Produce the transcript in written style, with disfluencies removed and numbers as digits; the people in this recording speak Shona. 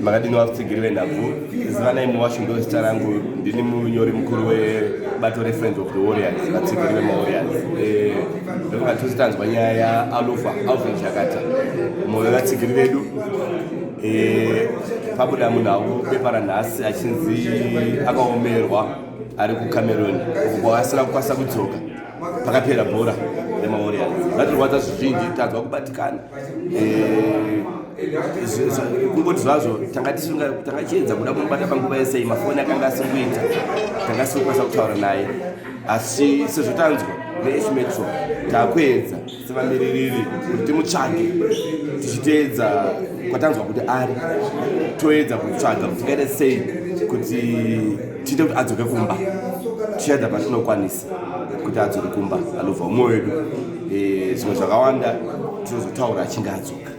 makadini Vatsigiri venhabvu. Zivanai Muwashu ndo zita rangu. Ndini munyori mukuru webato reFriends of the Warriors, Vatsigiri veMawarriors. Ndofunga tositanzwa nyaya yaAluvah, Alvin Zhakata. Mumwe wevatsigiri vedu. Pabuda munhu bepa ranhasi achinzi akaomerwa ari kuCameroon uko asina kukwanisa kudzoka pakapera bhora reMawarriors. Zvatirwadza zvizhinji, tanzwa kubatikana. Kungoti zvazvo tanga chiedza kuda kumubata panguva yese, mafoni akanga asingoita, tanga asikukwanisa kutaura naye, asi sezvo tanzwa neSmetro takuedza sevamiririri kuti timutsvage tichiteedza kwatanzwa kuti ari, toedza kutsvaga kuti tingaita sei kuti tiite kuti adzoke kumba. Tichaedza patinokwanisa kuti adzoke kumba Aluvah umwe wedu. Zvimwe zvakawanda tinozotaura achinge adzoka.